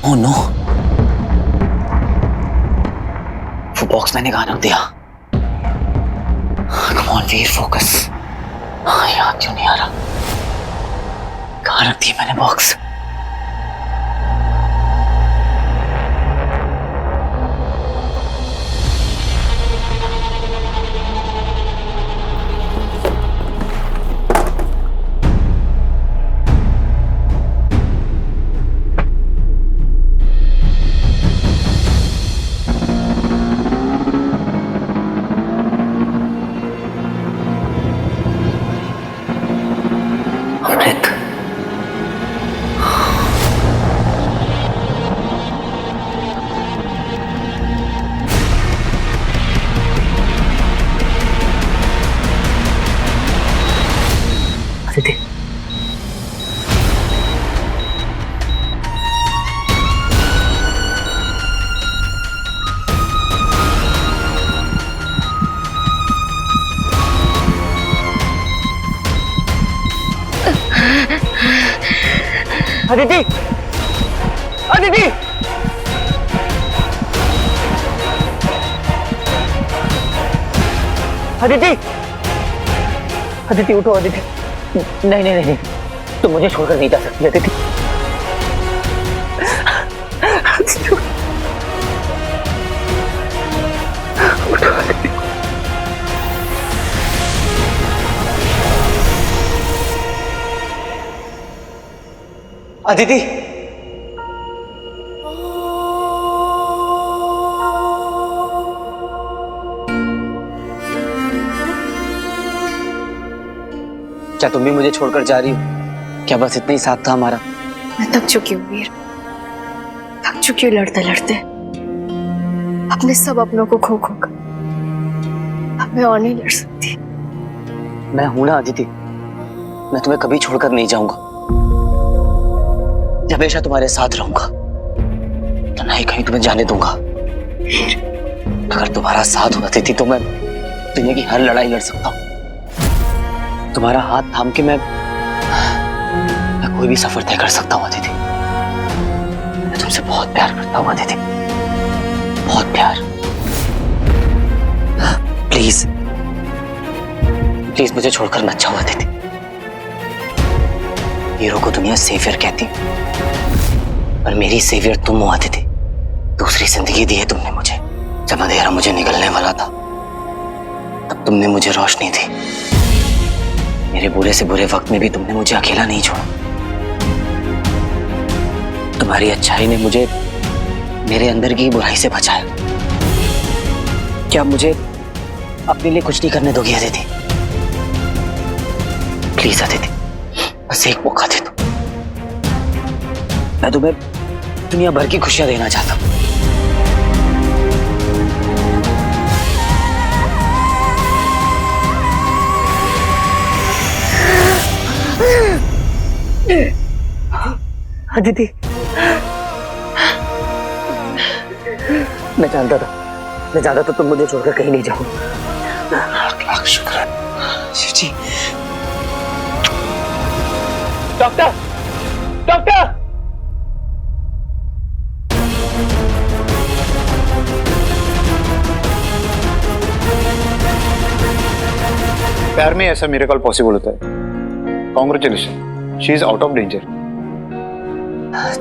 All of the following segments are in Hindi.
ओह नो, वो बॉक्स मैंने कहाँ रख दिया? Come on Veer, focus. याद क्यों नहीं आ रहा? कहाँ रख दिया मैंने बॉक्स? अमृत, अदिति, अदिति, अदिति, अदिति, अदिति उठो अदिति। नहीं नहीं नहीं, तुम मुझे छोड़कर नहीं जा सकती अदिति। उठो अदिति। अदिति, क्या तुम भी मुझे छोड़कर जा रही हो? क्या बस इतना ही साथ था हमारा? मैं थक चुकी हूँ वीर, थक चुकी हूँ लड़ते लड़ते, अपने सब अपनों को खो खो कर। अब मैं और नहीं लड़ सकती। मैं हूं ना अदिति, मैं तुम्हें कभी छोड़कर नहीं जाऊंगा, हमेशा तुम्हारे साथ रहूंगा, तो ना ही कहीं तुम्हें जाने दूंगा। अगर तुम्हारा साथ होती थी तो मैं दुनिया की हर लड़ाई लड़ सकता हूँ। तुम्हारा हाथ थाम के मैं कोई भी सफर तय कर सकता हूँ अदिति। मैं तुमसे बहुत प्यार करता हूँ अदिति, बहुत प्यार। प्लीज प्लीज मुझे छोड़कर मत जाओ अदिति। हीरो को दुनिया सेवियर कहती है, पर मेरी सेवियर तुम हो अदिति। दूसरी जिंदगी दी है तुमने मुझे। जब अंधेरा मुझे निगलने वाला था तब तुमने मुझे रोशनी दी। मेरे बुरे से बुरे वक्त में भी तुमने मुझे अकेला नहीं छोड़ा। तुम्हारी अच्छाई ने मुझे मेरे अंदर की बुराई से बचाया। क्या मुझे अपने लिए कुछ नहीं करने दोगी अदिति? प्लीज अदिति, बस एक मौका दे दो। मैं तुम्हें दुनिया भर की खुशियां देना चाहता हूं। अदिति, मैं जानता था तुम मुझे छोड़कर कहीं नहीं जाओगे। लाख शुक्र है शिव जी। Doctor, doctor! प्यार में ऐसा मिरेकल पॉसिबल होता है। Congratulation, she is out of danger.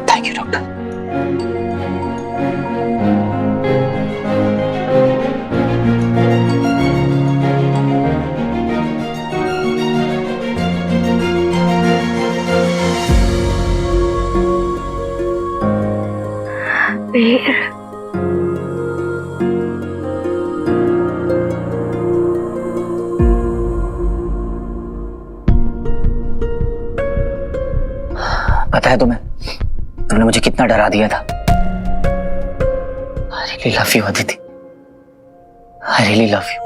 Thank you doctor. Veer, पता है तुम्हें, तुमने मुझे कितना डरा दिया था। I really love you Aditi, I really love you।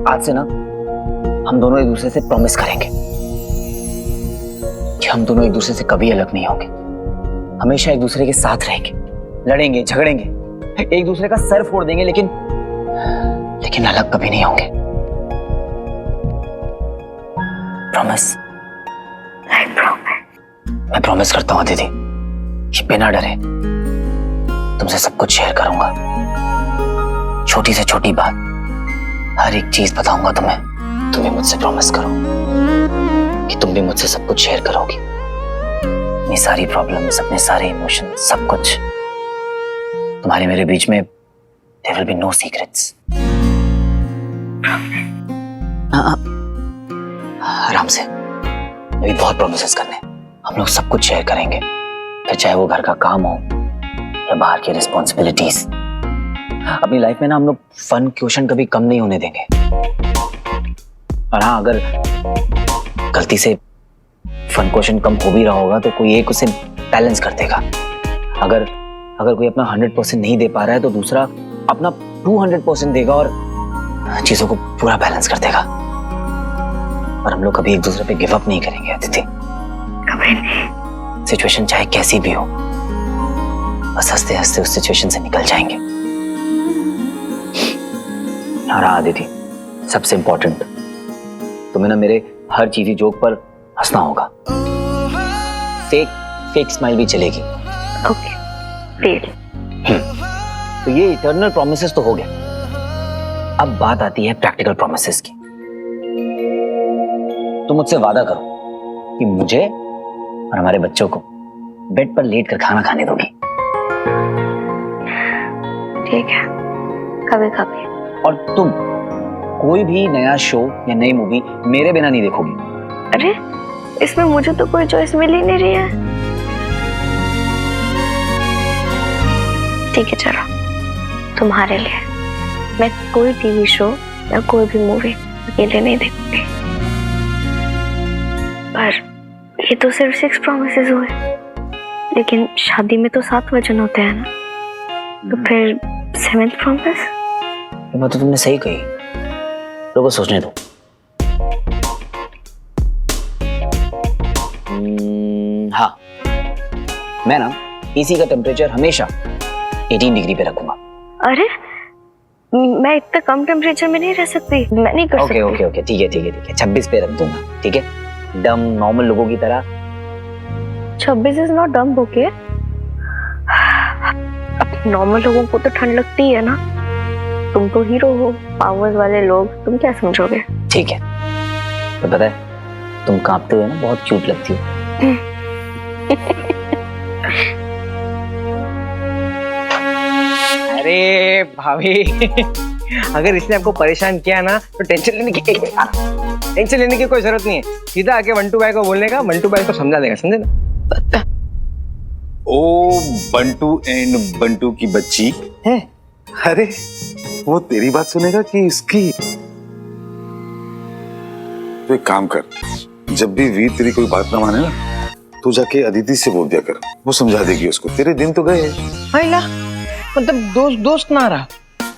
आज से ना हम दोनों एक दूसरे से प्रॉमिस करेंगे कि हम दोनों एक दूसरे से कभी अलग नहीं होंगे। हमेशा एक दूसरे के साथ रहेंगे, लड़ेंगे, झगड़ेंगे, एक दूसरे का सर फोड़ देंगे, लेकिन अलग कभी नहीं होंगे। प्रॉमिस? I promise। मैं प्रॉमिस करता हूँ अदिति कि बिना डरे तुमसे सब कुछ शेयर करूंगा, छोटी से छोटी बात, हर एक चीज बताऊंगा तुम्हें। तुम भी मुझसे प्रॉमिस करो कि तुम भी मुझसे सब कुछ शेयर करोगी, अपनी सारी प्रॉब्लम्स, अपने सारे इमोशंस, सब कुछ। तुम्हारे मेरे बीच में there will be no secrets। आराम से, अभी बहुत प्रोमिसेस करने हैं। हम लोग सब कुछ शेयर करेंगे, फिर चाहे वो घर का काम हो या बाहर की रिस्पॉन्सिबिलिटीज। अपनी लाइफ में ना हम लोग फन क्वेश्चन कभी कम नहीं होने देंगे। और हाँ, अगर गलती से फन क्वेश्चन कम हो भी रहा होगा तो कोई एक उसे बैलेंस कर देगा। अगर कोई अपना 100% नहीं दे पा रहा है तो दूसरा अपना 200% देगा और चीजों को पूरा बैलेंस कर देगा। और हम लोग कभी एक दूसरे पे गिव अप नहीं करेंगे अदिति, कभी नहीं। सिचुएशन चाहे कैसी भी हो, बस हंसते हंसते उस सिचुएशन से निकल जाएंगे। और हाँ अदिति, सबसे इंपॉर्टेंट, तुम्हें ना मेरे हर चीजी जोक पर हंसना होगा। फेक स्माइल भी चलेगी। Okay, deal. तो ये इटर्नल प्रोमिसेस तो हो गए। अब बात आती है प्रैक्टिकल प्रोमिसेस की। तुम मुझसे वादा करो कि मुझे और हमारे बच्चों को बेड पर लेट कर खाना खाने दोगी। ठीक है, कभी कभी। और तुम कोई भी नया शो या नई मूवी मेरे बिना नहीं देखोगी। अरे, इसमें मुझे तो कोई चॉइस मिल ही नहीं रही है। ठीक है, चलो, तुम्हारे लिए मैं कोई टीवी शो या कोई भी मूवी अकेले नहीं देखूंगी। पर ये तो सिर्फ 6 प्रॉमिसेस हुए, लेकिन शादी में तो 7 वचन होते हैं ना, तो फिर 7th प्रॉमिस। ये बात तो तुमने सही कही, लोगों को सोचने दो। हाँ, मैं ना एसी का टेम्परेचर हमेशा 18 डिग्री पे रखूंगा। अरे, मैं इतना कम टेम्परेचर में नहीं रह सकती, मैं नहीं कर सकती। ओके, ठीक है, 26 पे रख दूंगा, ठीक है? डम नॉर्मल लोगों की तरह। 26 इज नॉट डम, ओके? अब नॉर्मल लोगों को तो ठंड लगती है ना, तुम तो हीरो हो, पावर्स वाले लोग, तुम क्या समझोगे? ठीक है, तो पता है तुम कांपते हुए ना बहुत क्यूट लगती हो। अरे भाभी, अगर इसने आपको परेशान किया ना तो टेंशन लेने की कोई जरूरत नहीं है। सीधा आके बंटू भाई को बोलने का, बंटू भाई को समझा देगा, समझे ना? ओ बंटू एंड बंटू की बच्ची है। अरे वो तेरी बात सुनेगा कि इसकी? तो एक काम कर, जब भी वीर तेरी कोई बात ना माने ना, तू जाके अदिति से बोल दिया कर, वो समझा देगी उसको। तेरे दिन तो गए। मतलब दोस्त ना रहा,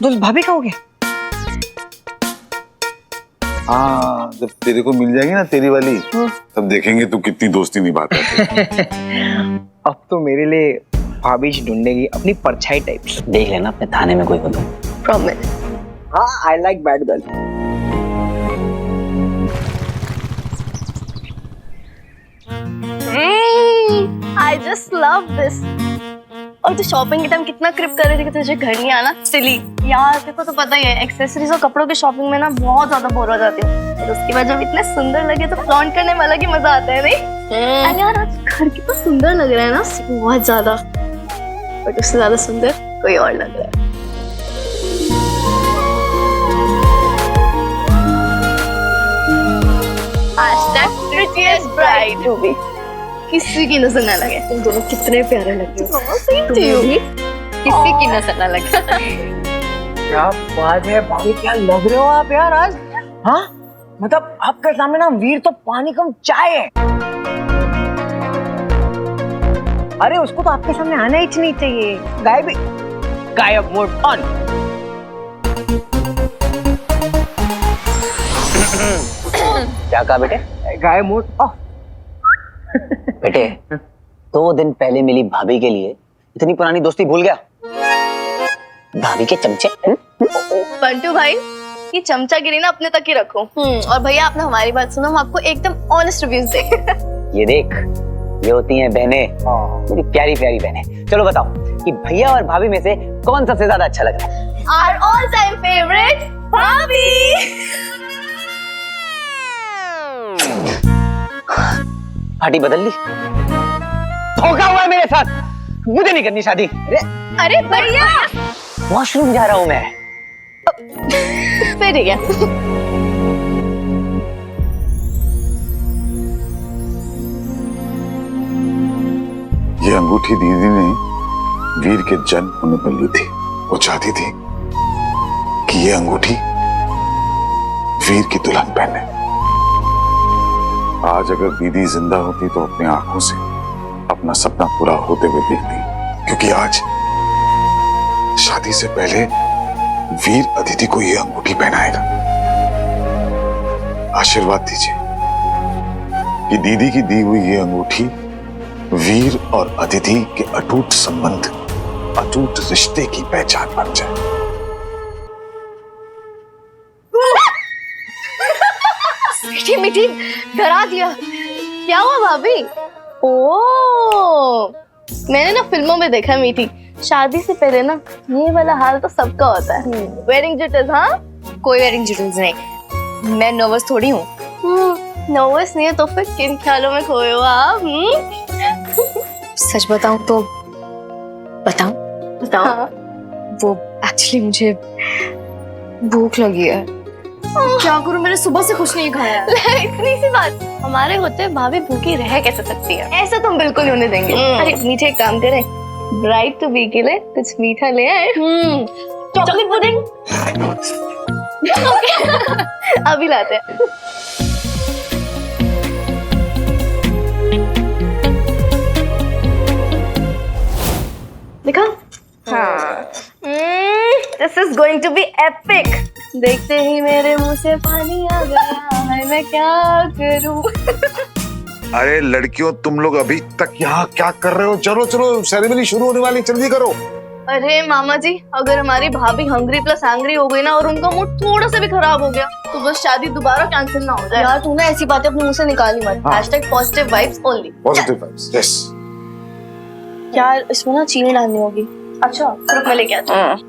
दोस्त भाभी का हो गया। हाँ, जब तेरे को मिल जाएगी ना तेरी वाली, तब देखेंगे तू कितनी दोस्ती निभाता है। अब तो मेरे लिए भाभी ढूंढेगी अपनी परछाई टाइप। देख लेना अपने थाने में कोई हो तो। प्रॉमिस। हाँ, I like bad girl. I just love this। और तू शॉपिंग के टाइम कितना क्रिप कर रही थी कि तुझे घर नहीं आना। सिली यार, तेरे को तो पता ही है, एक्सेसरीज और कपड़ों की शॉपिंग में ना बहुत ज्यादा बोर हो जाती हूँ। तो उसके बाद जब इतने सुंदर लगे तो फ्लॉन्ट करने में अलग ही मजा आता है, नहीं? अरे यार, आज घर कितना सुंदर लग रहा है ना, बहुत ज्यादा। बट उससे ज्यादा सुंदर कोई और लग रहा है। prettiest bride to be। किसी की नजर ना लगे। तुम दोनों कितने प्यारे लगते हो। किसी की नजर ना लगे। क्या बात है भाभी, क्या लग रहे हो आप यार आज? हाँ, मतलब आपके सामने ना वीर तो पानी कम चाय है। अरे उसको तो आपके सामने आना ही नहीं चाहिए। गायब मोड ऑन। क्या कहा बेटे? गायब मोड ऑफ। बेटे, 2 दिन पहले मिली भाभी के लिए इतनी पुरानी दोस्ती भूल गया? भाभी के चमचे। बंटू भाई, ये चमचागिरी ना अपने तक ही रखो। और भैया, आपने हमारी बात सुनो, हम आपको एकदम ऑनेस्ट रिव्यूज देंगे। ये देख, ये होती हैं बहनें, मेरी प्यारी प्यारी बहनें। चलो बताओ कि भैया और भाभी में से कौन सबसे ज्यादा अच्छा लग रहा है? Our all-time favorite, भाभी। पार्टी बदल ली? धोखा हुआ है मेरे साथ, मुझे नहीं करनी शादी। अरे भैया, वॉशरूम जा रहा हूं मैं। फिर ठीक है। ये अंगूठी दीदी ने वीर के जन्म होने पर ली थी। वो चाहती थी कि ये अंगूठी वीर की दुल्हन पहने। आज अगर दीदी जिंदा होती तो अपनी आंखों से अपना सपना पूरा होते हुए देखती, क्योंकि आज शादी से पहले वीर अदिति को ये अंगूठी पहनाएगा। आशीर्वाद दीजिए कि दीदी की दी हुई ये अंगूठी वीर और अदिति के अटूट संबंध, अटूट रिश्ते की पहचान बन जाए। मीठी मीठी डरा दिया। क्या हुआ भाभी? ओ, मैंने ना फिल्मों में देखा है मीठी, शादी से पहले ना ये वाला हाल तो सबका होता है। Wedding jitters? हाँ, कोई वेडिंग जिटर्स नहीं, मैं नर्वस थोड़ी हूँ। नर्वस नहीं है तो फिर किन ख्यालों में खोए हो आप? सच बताऊं तो बताऊं? बताओ। हाँ। वो एक्चुअली मुझे भूख लगी है। क्या करूं, मैंने सुबह से कुछ नहीं खाया। इतनी सी बात, हमारे होते भाभी भूखी रह कैसे सकती है? ऐसा तुम बिल्कुल नहीं होने देंगे। अरे मीठे एक काम करें, ब्राइड टू बी के लिए कुछ मीठा ले आए। Chocolate pudding. अभी लाते हैं। देखा? हाँ। This is going to be epic. देखते ही मेरे मुंह से पानी आ गया है, मैं क्या करूं? अरे लड़कियों, तुम लोग अभी तक यहाँ क्या कर रहे हो? चलो चलो, सेरेमनी शुरू होने वाली, जल्दी करो। अरे मामा जी, अगर हमारी भाभी हंग्री प्लस एंग्री हो गई ना और उनका मूड थोड़ा सा भी खराब हो गया तो बस शादी दोबारा कैंसिल ना हो जाए। यार तू ना ऐसी बातें अपने मुंह से निकाली मत। #positive vibes only। Positive vibes, yes. यार इसमें ना चीनी डालनी होगी। अच्छा, रुक मैं लेके आती हूँ।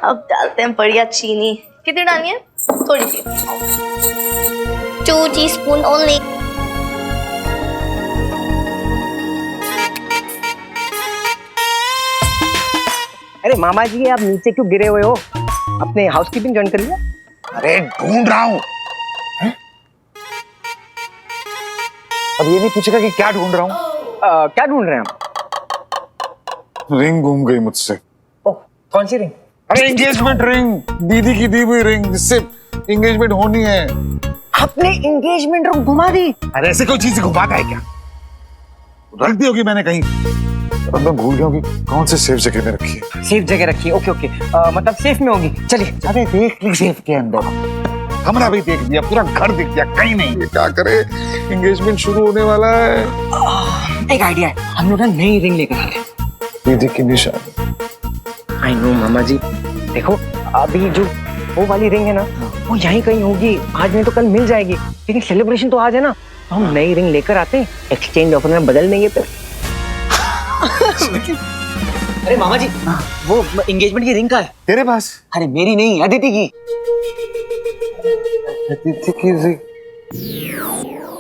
अब डालते हैं बढ़िया चीनी। कितनी डालनी है? थोड़ी सी। 2 teaspoon only। अरे मामा जी, आप नीचे क्यों गिरे हुए हो? अपने हाउसकीपिंग ज्वाइन कर लिया? अरे ढूंढ रहा हूँ। अब ये नहीं पूछेगा कि क्या ढूंढ रहा हूँ? क्या ढूंढ रहे हैं आप? रिंग घूम गई मुझसे। ओह, कौन सी रिंग? अरे एंगेजमेंट रिंग, दीदी की दी हुई रिंग, जिससे एंगेजमेंट होनी है। आपने एंगेजमेंट रिंग घुमा दी? अरे ऐसे कोई चीज घुमाता है क्या? रख दी होगी मैंने कहीं, अब मैं भूल गया हूँ कि कौन से सेफ जगह में रखी है। सेफ जगह रखी है? ओके ओके, मतलब सेफ में होगी। चलिए। अरे देख ली सेफ के अंदर, कमरा भी देख लिया, पूरा घर देख लिया, कहीं नहीं। क्या करे, एंगेजमेंट शुरू होने वाला है। एक आइडिया है, हम लोग ना नई रिंग लेकर आ रहे हैं। दीदी की निशानी। आई नो मामा जी, देखो अभी जो वो वाली रिंग है ना, वो यहीं कहीं होगी। आज नहीं तो कल मिल जाएगी, लेकिन सेलिब्रेशन तो आज है ना, तो हम नई रिंग लेकर आते हैं, एक्सचेंज ऑफर में बदल देंगे फिर। अरे मामा जी, वो एंगेजमेंट की रिंग का है तेरे पास? अरे मेरी नहीं, अदिति की। अदिति की रिंग?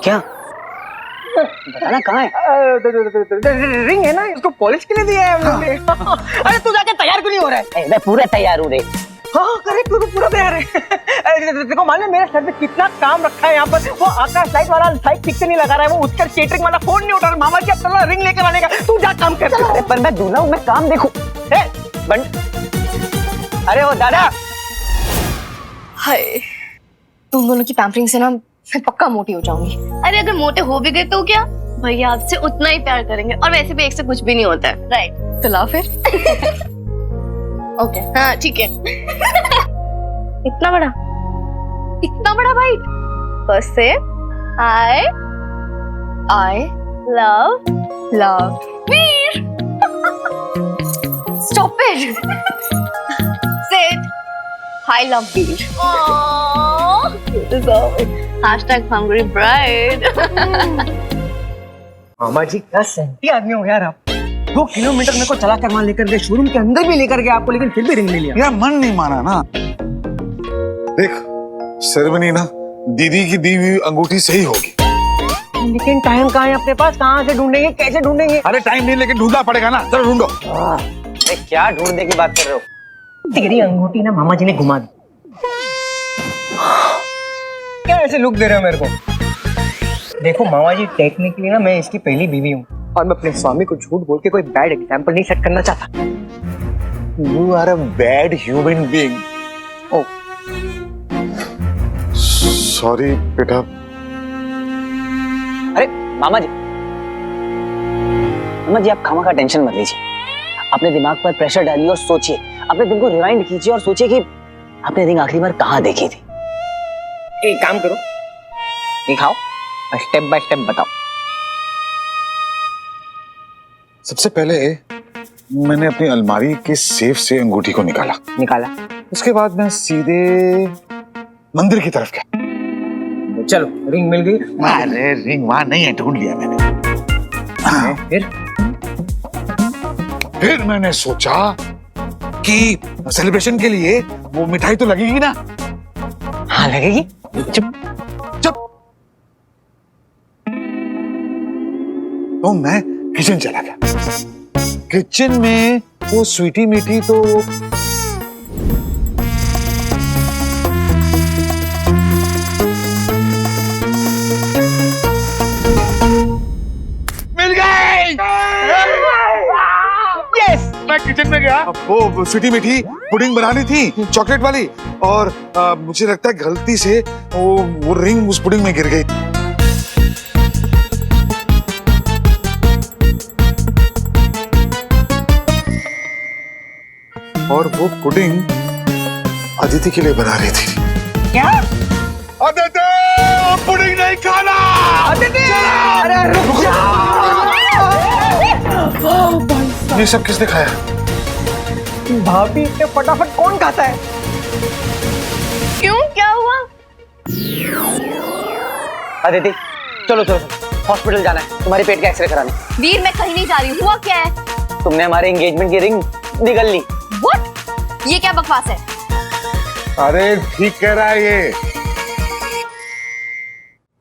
क्या बताना कहाँ है? रिंग है ना, इसको पॉलिश के लिए दिया है हम लोग ने। अरे तू जाके तैयार क्यों नहीं हो रहा है? मैं पूरा तैयार हूँ रे। हाँ करेक्ट, तू तो पूरा तैयार है। देखो मालूम है मेरे सर पे कितना काम रखा है यहाँ पर। वो आकाश लाइट वाला लाइट ठीक से नहीं लगा रहा है, वो उसका केटरिंग वाला फोन नहीं उठा रहा। मामा जी अब चलो रिंग लेकर आने का, तू जा काम कर। अरे पर मैं दूल्हा हूँ, मैं काम देखूं। अरे वो दादा, हाय, तुम दोनों की पैम्परिंग से ना मैं पक्का मोटी हो जाऊंगी। अरे अगर मोटे हो भी गए तो क्या, भैया आपसे उतना ही प्यार करेंगे और वैसे भी एक से कुछ भी नहीं होता है। राइट, तो ला फिर। ओके, हाँ ठीक है। इतना बड़ा बाइट। फर्स्ट से I love love Veer. Stop it. Say it. I love Veer. Oh, you deserve it. Hashtag hungry bride. मामा जी क्या सही आदमी हो यार आप। 2 किलोमीटर मेरे को चला कर वहां लेकर गए, शोरूम के अंदर भी लेकर गए आपको, लेकिन फिर भी रिंग नहीं लिया। यार मन नहीं माना ना। देख सेरेमनी ना दीदी की दी हुई अंगूठी सही होगी। लेकिन टाइम कहाँ है अपने पास, कहाँ से ढूंढेंगे, कैसे ढूंढेंगे? अरे टाइम नहीं लेकिन ढूंढना पड़ेगा ना, चलो ढूंढो। अरे क्या ढूंढने की बात कर रहे हो? तेरी अंगूठी ना मामा जी ने घुमा दी। क्या ऐसे लुक दे रहे हो मेरे को? देखो मामा जी, टेक्निकली ना मैं इसकी पहली बीवी हूँ और मैं अपने स्वामी को झूठ बोल के कोई बैड एग्जाम्पल नहीं सेट करना चाहता। You are a bad human being. Oh. Sorry बेटा। अरे मामा जी आप खामा का टेंशन मत लीजिए। अपने दिमाग पर प्रेशर डालिए और सोचिए, अपने दिल को रिवाइंड कीजिए और सोचिए कि आपने रिंग आखिरी बार कहाँ देखी थी। एक काम करो, ये खाओ और स्टेप बाय स्टेप बताओ। सबसे पहले मैंने अपनी अलमारी के सेफ से अंगूठी को निकाला। उसके बाद मैं सीधे मंदिर की तरफ गया। चलो रिंग मिल गई। अरे रिंग वहां नहीं है, ढूंढ लिया मैंने। फिर मैंने सोचा कि सेलिब्रेशन के लिए वो मिठाई तो लगेगी ना। हाँ लगेगी। चुप चुप। तो मैं किचन चला गया। किचन में वो स्वीटी मीठी तो मिल गई। यस, मैं किचन में गया, वो स्वीटी मीठी पुडिंग बनानी थी चॉकलेट वाली, और मुझे लगता है गलती से वो रिंग उस पुडिंग में गिर गई। और वो पुडिंग अदिति के लिए बना रही थी। क्या? अदिति, पुडिंग नहीं खाना। अदिति! अरे रुक जा! ये सब किसने खाया? भाभी इतने फटाफट कौन खाता है? क्यों, क्या हुआ? अदिति चलो चलो हॉस्पिटल जाना है, तुम्हारे पेट का एक्सरे कराने। वीर मैं कहीं नहीं जा रही हूँ, हुआ क्या है? तुमने हमारे एंगेजमेंट की रिंग निगल ली। What? ये क्या बकवास है? अरे ठीक कह रहा है ये।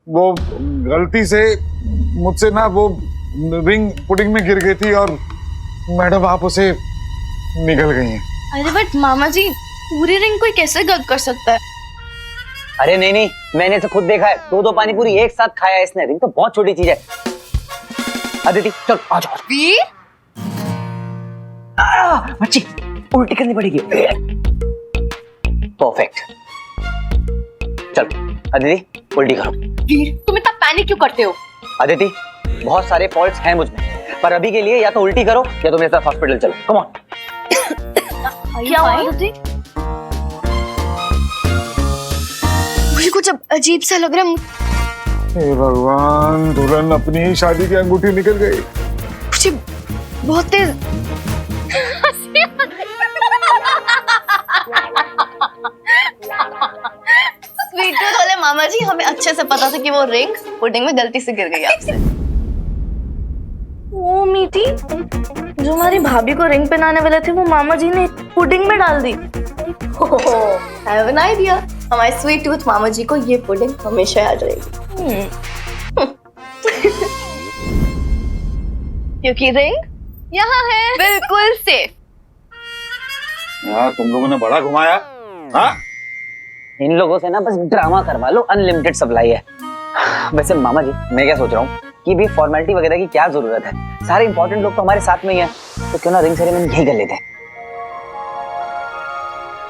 वो गलती से मुझसे ना वो रिंग पुडिंग में गिर गई थी और मैडम आप उसे निगल गई हैं। अरे बट मामा जी, पूरी रिंग कोई कैसे गलत कर सकता है? अरे नहीं नहीं, मैंने तो खुद देखा है, 2 पानी पूरी एक साथ खाया है इसने। रिंग तो बहुत छोटी चीज है। अदिति चल आ जाओ। वीर बच्ची उल्टी करनी पड़ेगी। परफेक्ट। चलो अदिति उल्टी करो। वीर तुम इतना पैनिक क्यों करते हो? अदिति बहुत सारे फॉल्ट्स हैं मुझ में, पर अभी के लिए या तो उल्टी करो या तो मेरे साथ हॉस्पिटल चलो। Come on. क्या हुआ अदिति? मुझे कुछ अजीब सा लग रहा है। हे भगवान, दुल्हन अपनी ही शादी की अंगूठी निकल गई। मुझे बहुत तेज स्वीट टूथ वाले मामा जी, हमें अच्छे से पता था कि वो रिंग पुडिंग में गलती से गिर गई आपसे। ओ मीठी, जो हमारी भाभी को रिंग पहनाने वाले थे वो मामा जी ने पुडिंग में डाल दी। I have an idea. हमारे स्वीट टूथ मामा जी को ये पुडिंग हमेशा याद रहेगी। क्योंकि रिंग यहाँ है, बिल्कुल सेफ। यार तुम लोगों ने बड़ा घुमाया। हाँ? इन लोगों से ना बस ड्रामा करवा लो, अनलिमिटेड सप्लाई है। वैसे मामा जी मैं क्या सोच रहा हूँ कि भी फॉर्मेलिटी वगैरह की क्या जरूरत है, सारे इंपॉर्टेंट लोग तो हमारे साथ में ही हैं, तो क्यों ना रिंग सेरेमनी यही कर लेते हैं।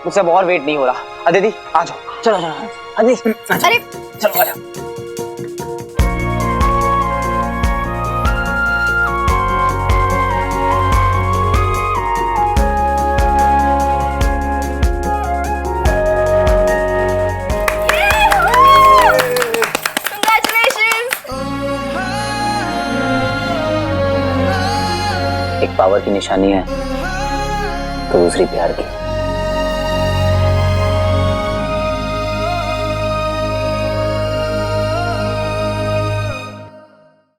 मुझसे अब और वेट नहीं हो रहा। अदिति आ जाओ, चलो चलो अदिति अरे चलो आ जाओ। एक पावर की निशानी है तो दूसरी प्यार की।